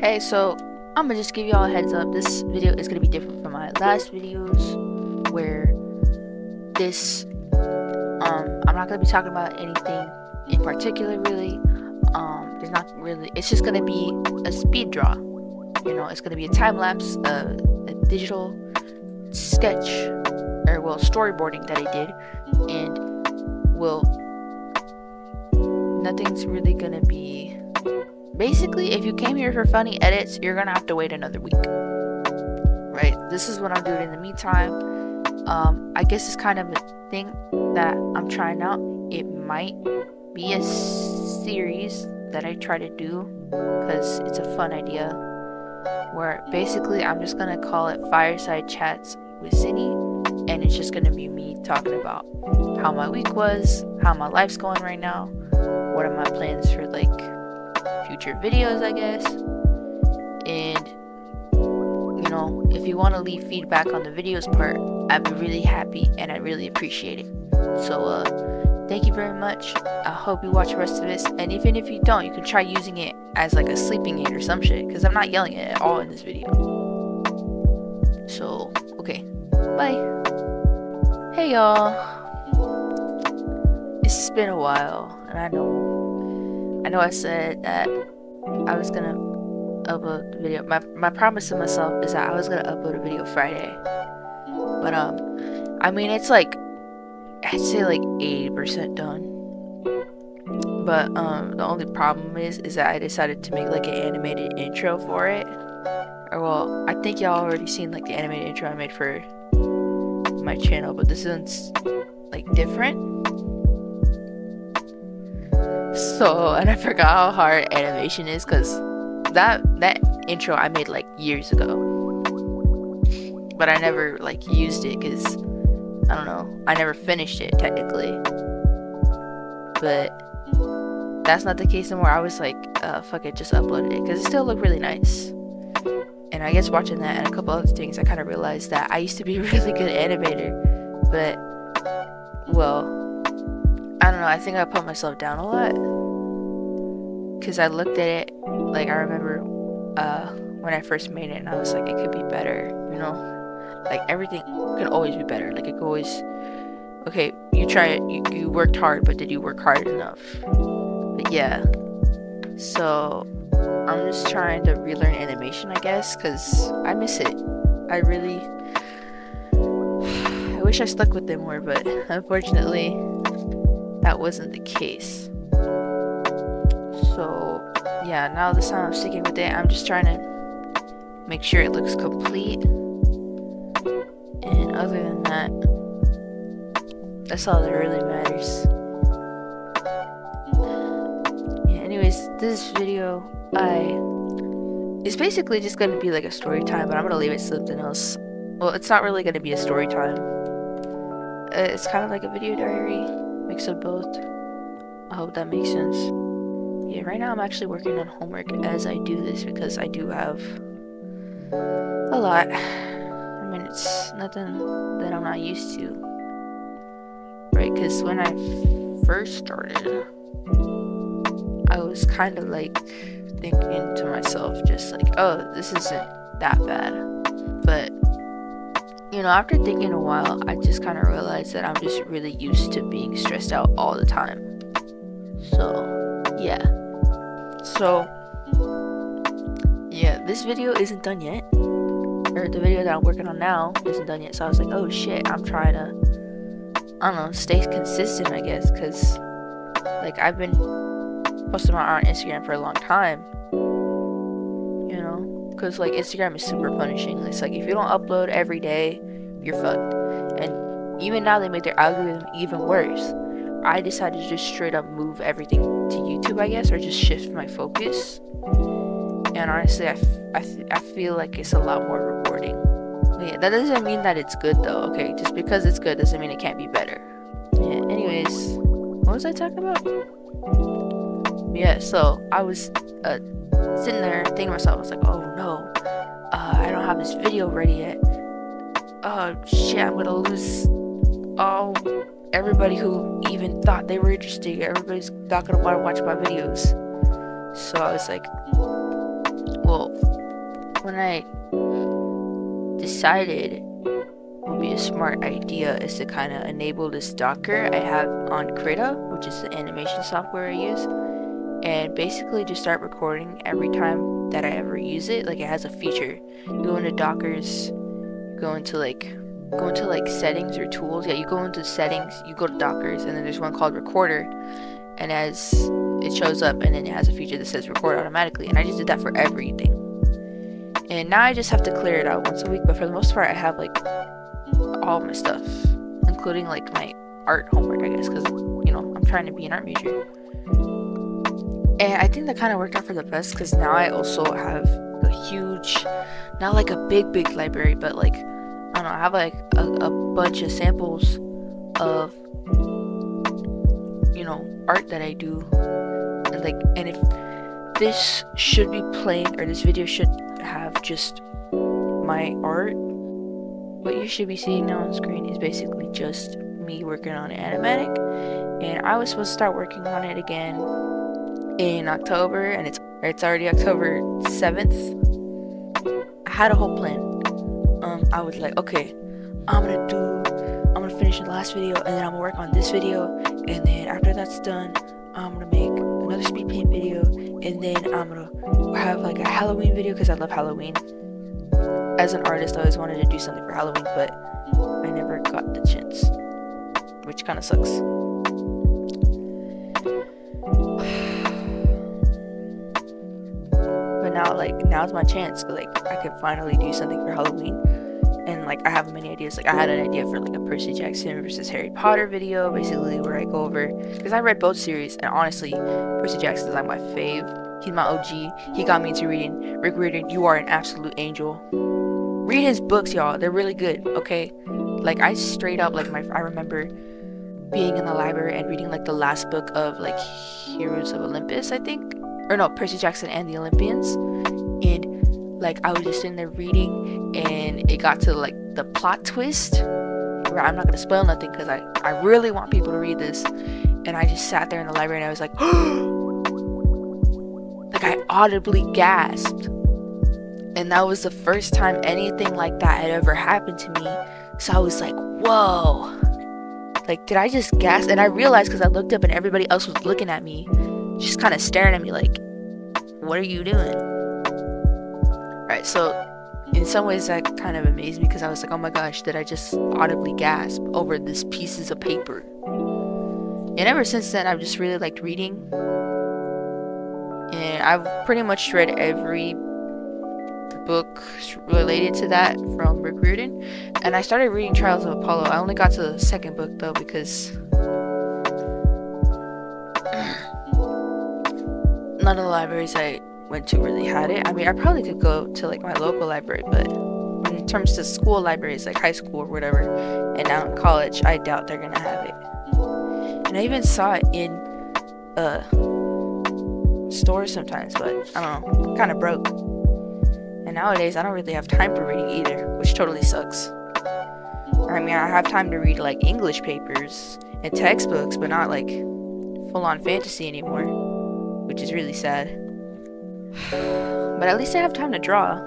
Hey, so I'm gonna just give y'all a heads up. This video is gonna be different from my last videos, where this I'm not gonna be talking about anything in particular really. There's not really. It's just gonna be a speed draw. You know, it's gonna be a time lapse, a digital sketch, or well, storyboarding that I did, and nothing's really gonna be. Basically, if you came here for funny edits, you're gonna have to wait another week. Right? This is what I'm doing in the meantime. I guess it's kind of a thing that I'm trying out. It might be a series that I try to do because it's a fun idea. Where basically I'm just gonna call it Fireside Chats with Zinny, and it's just gonna be me talking about how my week was, how my life's going right now, what are my plans for like future videos, I guess. And you know, if you want to leave feedback on the videos part, I'd be really happy and I really appreciate it. So thank you very much. I hope you watch the rest of this, and even if you don't, you can try using it as like a sleeping aid or some shit, because I'm not yelling at all in this video. So okay, bye. Hey y'all, it's been a while, and I know I said that I was gonna upload the video. My promise to myself is that I was gonna upload a video Friday. But I mean, it's like, I'd say like 80% done. But the only problem is that I decided to make like an animated intro for it. Or well, I think y'all already seen like the animated intro I made for my channel, but this one's like different. So, and I forgot how hard animation is, because that intro I made like years ago, but I never like used it because I don't know, I never finished it technically. But that's not the case anymore. I was like, fuck it, just uploaded it because it still looked really nice. And I guess watching that and a couple other things, I kind of realized that I used to be a really good animator, but well, I don't know, I think I put myself down a lot. Because I looked at it, like I remember when I first made it, and I was like, it could be better, you know? Like everything could always be better. Like it could always, okay, you tried it, you worked hard, but did you work hard enough? But yeah, so I'm just trying to relearn animation, I guess, because I miss it. I wish I stuck with it more, but unfortunately, that wasn't the case. So yeah, now this time I'm sticking with it. I'm just trying to make sure it looks complete, and other than that, that's all that really matters. Yeah, anyways, this video it's basically just gonna be like a story time, but I'm gonna leave it something else. Well, it's not really gonna be a story time. It's kind of like a video diary, mix of both. I hope that makes sense. Yeah, right now I'm actually working on homework as I do this because I do have a lot. I mean, it's nothing that I'm not used to. Right, because when I first started, I was kind of like thinking to myself, just like, oh, this isn't that bad. But, you know, after thinking a while, I just kind of realized that I'm just really used to being stressed out all the time. So, yeah. So, yeah, this video isn't done yet. Or the video that I'm working on now isn't done yet. So I was like, oh shit, I'm trying to, I don't know, stay consistent, I guess. Because, like, I've been posting on Instagram for a long time. You know? Because, like, Instagram is super punishing. It's like, if you don't upload every day, you're fucked. And even now, they made their algorithm even worse. I decided to just straight up move everything to YouTube, I guess, or just shift my focus. And honestly, I feel like it's a lot more rewarding. But yeah, that doesn't mean that it's good though, okay? Just because it's good doesn't mean it can't be better. Yeah, anyways, what was I talking about? Yeah, so I was sitting there thinking to myself, I was like, oh no, I don't have this video ready yet. Oh shit, I'm gonna lose everybody who even thought they were interested. Everybody's not gonna want to watch my videos. So I was like, well, when I decided would be a smart idea is to kind of enable this Docker I have on Krita, which is the animation software I use, and basically just start recording every time that I ever use it. Like, it has a feature. You go into Dockers, you go into like settings or tools. Yeah, you go into settings, you go to Dockers, and then there's one called Recorder, and as it shows up, and then it has a feature that says record automatically, and I just did that for everything. And now I just have to clear it out once a week, but for the most part I have like all my stuff, including like my art homework, I guess, because I'm trying to be an art major. And I think that kind of worked out for the best, because now I also have a huge, not like a big library, but like, I don't know, I have like a bunch of samples of art that I do, and if this should be playing, or this video should have just my art, what you should be seeing now on screen is basically just me working on animatic. And I was supposed to start working on it again in October, and it's already October 7th. I had a whole plan. I was like, okay, I'm gonna finish the last video, and then I'm gonna work on this video, and then after that's done, I'm gonna make another speed paint video, and then I'm gonna have like a Halloween video, because I love Halloween. As an artist, I always wanted to do something for Halloween, but I never got the chance, which kind of sucks. But now's my chance. Like, I can finally do something for Halloween, and like I have many ideas. Like, I had an idea for like a Percy Jackson versus Harry Potter video, basically where I go over, because I read both series, and honestly, Percy Jackson is like my fave. He's my OG. He got me into reading. Rick Riordan, you are an absolute angel. Read his books, y'all. They're really good, okay? Like, I straight up, like, I remember being in the library and reading, like, the last book of, like, Heroes of Olympus, I think. Or no, Percy Jackson and the Olympians. And, like, I was just sitting there reading, and it got to, like, the plot twist, where I'm not gonna spoil nothing, because I really want people to read this. And I just sat there in the library, and I was like, like, I audibly gasped. And that was the first time anything like that had ever happened to me. So I was like, whoa. Like, did I just gasp? And I realized, because I looked up and everybody else was looking at me, just kind of staring at me like, what are you doing? Alright, so in some ways that kind of amazed me, because I was like, oh my gosh, did I just audibly gasp over these pieces of paper? And ever since then, I've just really liked reading. And I've pretty much read every book related to that from Rick Riordan, and I started reading Trials of Apollo. I only got to the second book though, because none of the libraries I went to really had it. I mean, I probably could go to like my local library, but in terms of school libraries, like high school or whatever, and now in college, I doubt they're gonna have it. And I even saw it in stores sometimes, but I don't know, I'm kind of broke. And nowadays, I don't really have time for reading either, which totally sucks. I mean, I have time to read like English papers and textbooks, but not like full-on fantasy anymore, which is really sad. But at least I have time to draw.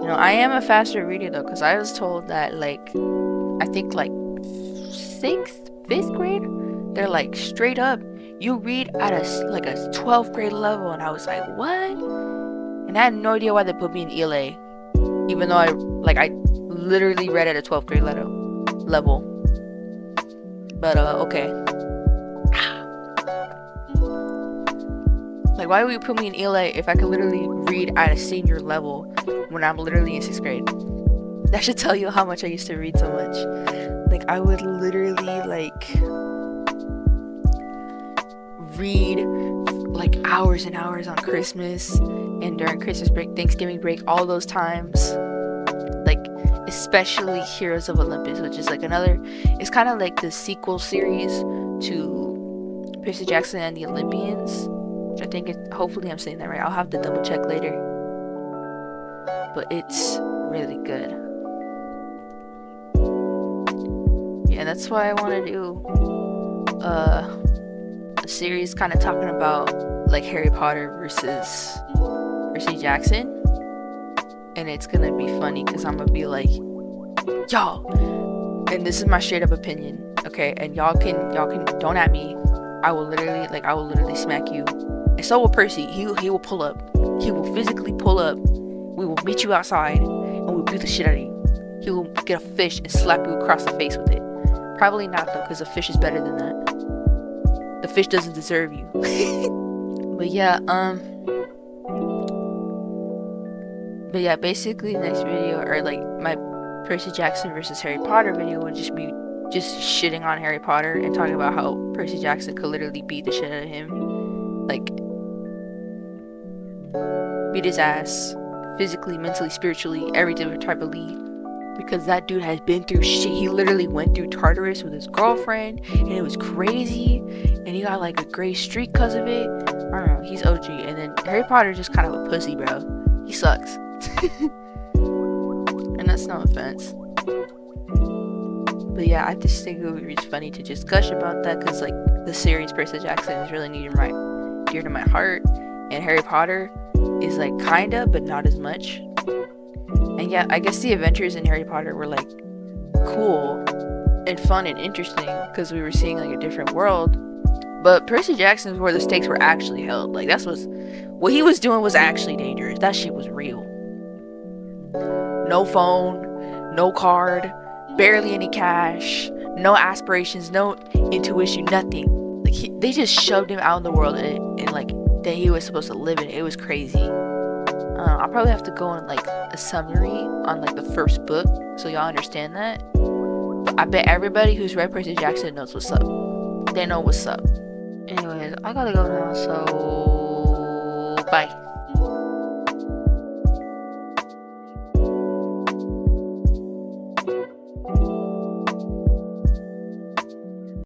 I am a faster reader though, because I was told that like, I think like 6th, 5th grade, they're like straight up, you read at a 12th grade level, and I was like, what? And I had no idea why they put me in ELA, even though I literally read at a 12th grade level. But okay. Like, why would you put me in ELA if I could literally read at a senior level when I'm literally in 6th grade? That should tell you how much I used to read so much. Like, I would literally read like hours and hours on Christmas and during Christmas break, Thanksgiving break, all those times. Like, especially Heroes of Olympus, which is like it's kind of like the sequel series to Percy Jackson and the Olympians, which I think hopefully I'm saying that right. I'll have to double check later, but it's really good. Yeah, that's why I want to do a series kind of talking about like Harry Potter versus Percy Jackson, and it's gonna be funny because I'm gonna be like, y'all, and this is my straight up opinion, okay? And y'all can don't at me. I will literally smack you. And so will Percy. He will pull up. He will physically pull up. We will meet you outside, and we'll beat the shit out of you. He will get a fish and slap you across the face with it. Probably not though, because a fish is better than that. The fish doesn't deserve you. But yeah, basically next video, or like my Percy Jackson versus Harry Potter video, would just be just shitting on Harry Potter and talking about how Percy Jackson could literally beat the shit out of him. Like, beat his ass. Physically, mentally, spiritually, every different type of lead. Because that dude has been through shit. He literally went through Tartarus with his girlfriend, and it was crazy. And he got like a gray streak because of it. I don't know, he's OG. And then Harry Potter just kind of a pussy, bro. He sucks. And that's no offense. But yeah, I just think it would be funny to just gush about that, because like the series Percy Jackson is really dear to my heart, and Harry Potter is like kinda, but not as much. And yeah, I guess the adventures in Harry Potter were like cool and fun and interesting because we were seeing like a different world. But Percy Jackson is where the stakes were actually held. Like what he was doing was actually dangerous. That shit was real. No phone, no card, barely any cash, no aspirations, no intuition, nothing. Like they just shoved him out in the world and like that he was supposed to live in. It was crazy. I'll probably have to go on like a summary on like the first book so y'all understand that. But I bet everybody who's read Percy Jackson knows what's up. They know what's up. Anyways, I gotta go now, so bye.